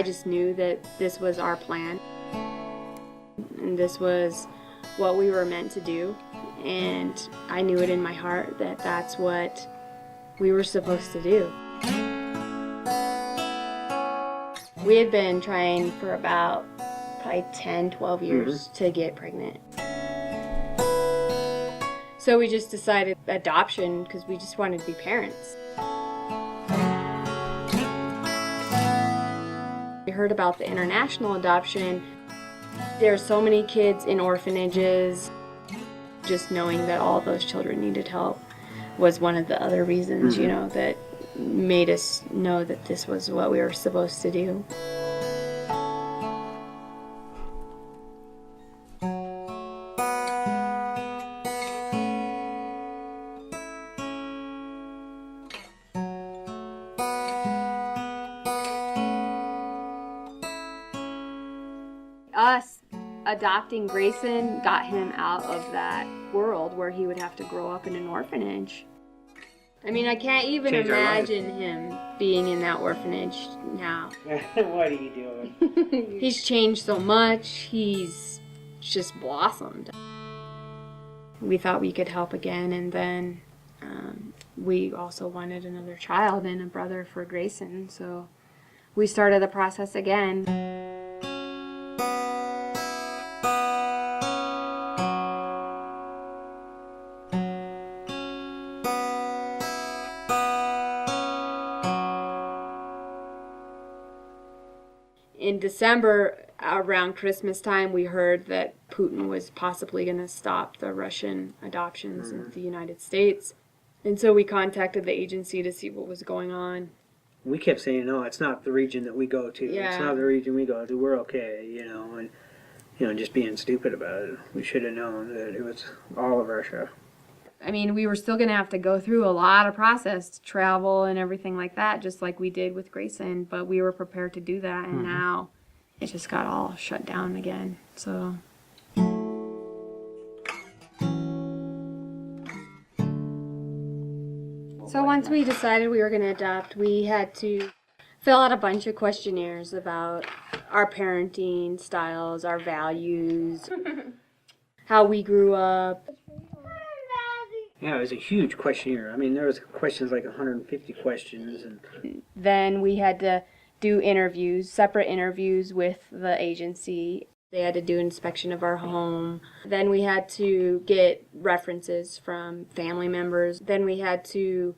I just knew that this was our plan, and this was what we were meant to do, and I knew it in my heart that that's what we were supposed to do. We had been trying for about probably 10, 12 years to get pregnant. So we just decided adoption because we just wanted to be parents. We heard about the international adoption. There are so many kids in orphanages. Just knowing that all of those children needed help was one of the other reasons, you know, that made us know that this was what we were supposed to do. Us adopting Grayson got him out of that world where he would have to grow up in an orphanage. I mean, I can't even imagine him being in that orphanage now. What are you doing? He's changed so much. He's just blossomed. We thought we could help again, and then we also wanted another child and a brother for Grayson, so we started the process again. In December, around Christmas time, we heard that Putin was possibly going to stop the Russian adoptions in the United States. And so we contacted the agency to see what was going on. We kept saying, no, it's not the region that we go to. Yeah. It's not the region we go to. We're okay, you know, and, you know, just being stupid about it. We should have known that it was all of Russia. I mean, we were still going to have to go through a lot of process to travel and everything like that, just like we did with Grayson, but we were prepared to do that, and now it just got all shut down again, so. So once we decided we were going to adopt, we had to fill out a bunch of questionnaires about our parenting styles, our values, how we grew up. Yeah, it was a huge questionnaire. I mean, there was questions like 150 questions. And then we had to do interviews, separate interviews with the agency. They had to do an inspection of our home. Then we had to get references from family members. Then we had to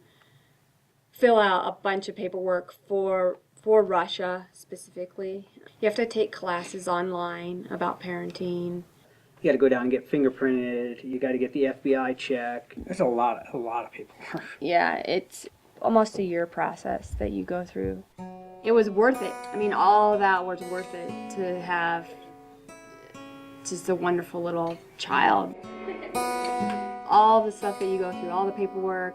fill out a bunch of paperwork for Russia specifically. You have to take classes online about parenting. you got to go down and get fingerprinted. You got to get the FBI check. There's a lot of paperwork. Yeah, it's almost a year process that you go through. It was worth it. I mean, all of that was worth it to have just a wonderful little child. All the stuff that you go through, all the paperwork,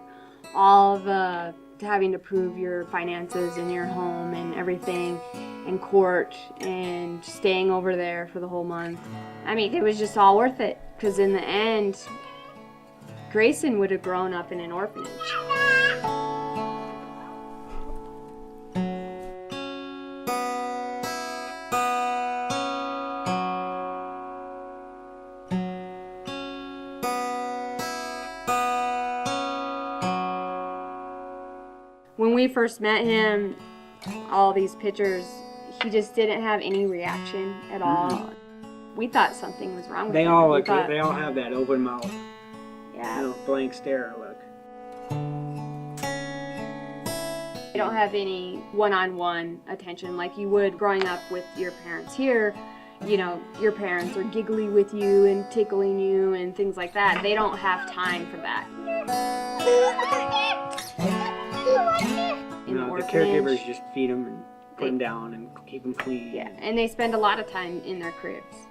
all the having to prove your finances in your home and everything in court and staying over there for the whole month. I mean, it was just all worth it because in the end, Grayson would have grown up in an orphanage. When we first met him, all these pictures, he just didn't have any reaction at all. We thought something was wrong with him. They all have that open mouth, yeah, blank stare look. You don't have any one-on-one attention like you would growing up with your parents here. You know, your parents are giggly with you and tickling you and things like that. They don't have time for that. The caregivers just feed them and put them down and keep them clean. Yeah, and they spend a lot of time in their cribs.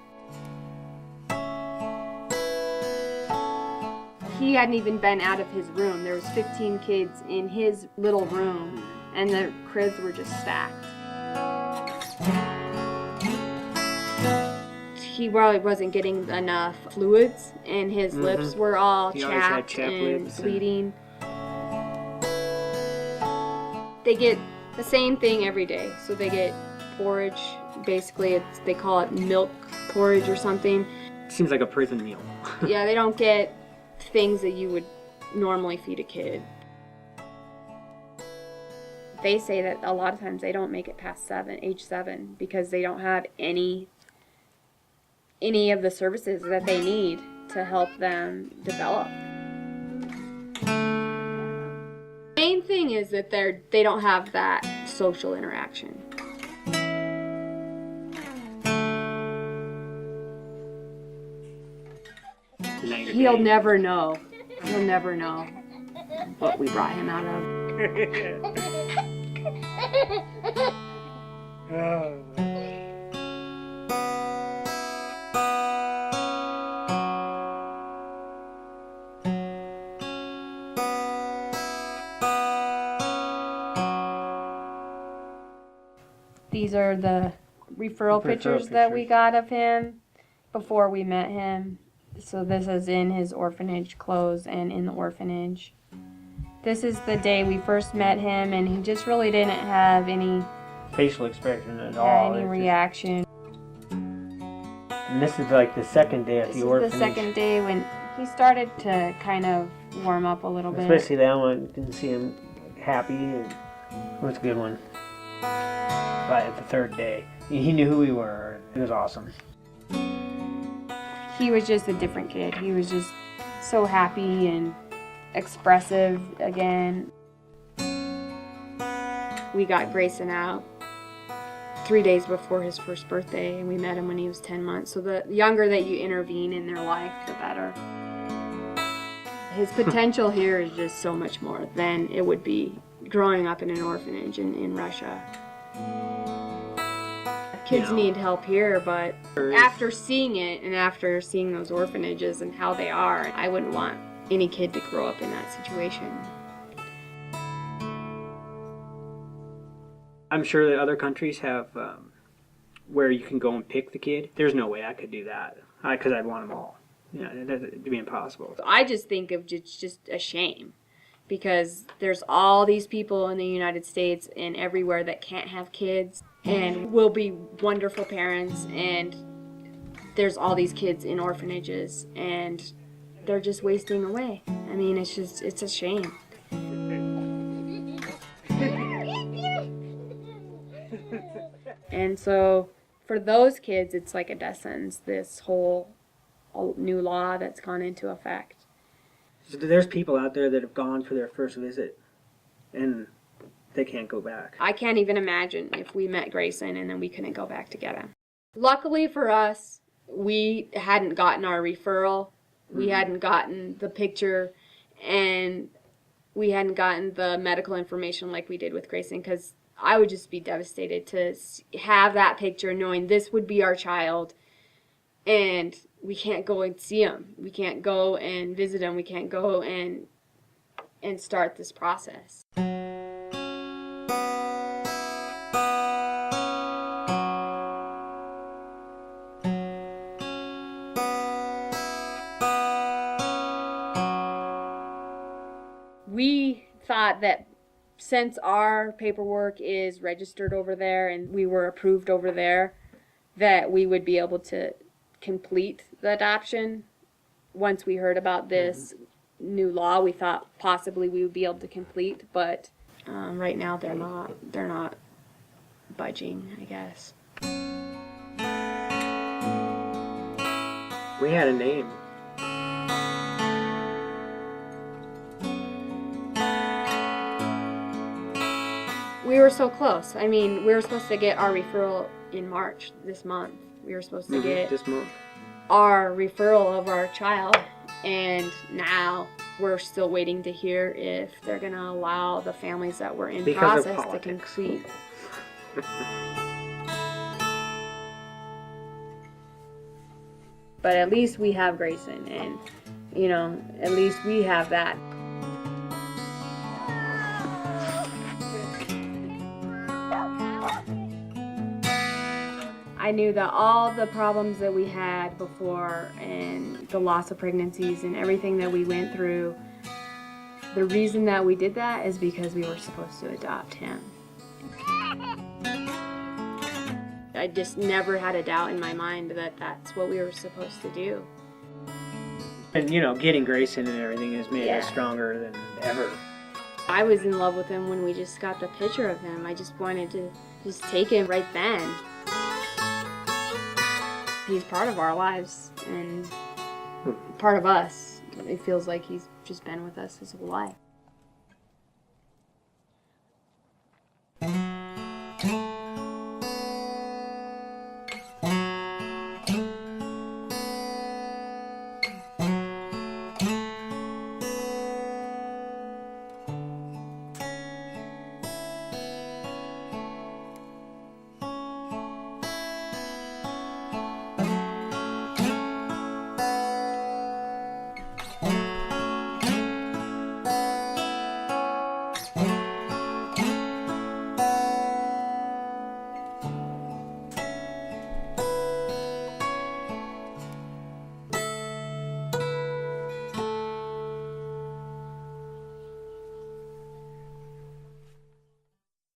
He hadn't even been out of his room. There was 15 kids in his little room, and the cribs were just stacked. He probably wasn't getting enough fluids, and his lips were all chapped and bleeding. They get the same thing every day. So they get forage. Basically, they call it milk porridge or something. Seems like a prison meal. Yeah, they don't get things that you would normally feed a kid. They say that a lot of times they don't make it past age 7 because they don't have any of the services that they need to help them develop. The main thing is that they don't have that social interaction. He'll never know. He'll never know what we brought him out of. These are the referral pictures that we got of him before we met him. So this is in his orphanage clothes and in the orphanage. This is the day we first met him, and he just really didn't have any facial expression at all. Any reaction. And this is like the second day at the orphanage. This is the second day when he started to kind of warm up a little bit. Especially that one, you can see him happy. And it was a good one. But at the third day, he knew who we were. It was awesome. He was just a different kid. He was just so happy and expressive again. We got Grayson out 3 days before his first birthday, and we met him when he was 10 months. So the younger that you intervene in their life, the better. His potential here is just so much more than it would be growing up in an orphanage in Russia. Kids need help here, but after seeing it and after seeing those orphanages and how they are, I wouldn't want any kid to grow up in that situation. I'm sure that other countries have where you can go and pick the kid. There's no way I could do that because I'd want them all. It'd be impossible. I just think of just a shame because there's all these people in the United States and everywhere that can't have kids and will be wonderful parents, and there's all these kids in orphanages and they're just wasting away. I mean, it's a shame. And so for those kids, it's like a death sentence, this whole new law that's gone into effect. So there's people out there that have gone for their first visit and they can't go back. I can't even imagine if we met Grayson and then we couldn't go back to get him. Luckily for us, we hadn't gotten our referral. We hadn't gotten the picture, and we hadn't gotten the medical information like we did with Grayson, because I would just be devastated to have that picture knowing this would be our child, and we can't go and see him. We can't go and visit him. We can't go and start this process. We thought that since our paperwork is registered over there and we were approved over there, that we would be able to complete the adoption. Once we heard about this new law, we thought possibly we would be able to complete, but right now they're not budging, I guess. We had a name. We were so close. I mean, we were supposed to get our referral in March this month. We were supposed to get this month our referral of our child, and now we're still waiting to hear if they're going to allow the families that were in process to complete. But at least we have Grayson, and at least we have that. I knew that all the problems that we had before and the loss of pregnancies and everything that we went through, the reason that we did that is because we were supposed to adopt him. I just never had a doubt in my mind that that's what we were supposed to do. And, you know, getting Grayson and everything has made us Yeah. stronger than ever. I was in love with him when we just got the picture of him. I just wanted to just take him right then. He's part of our lives and part of us. It feels like he's just been with us his whole life.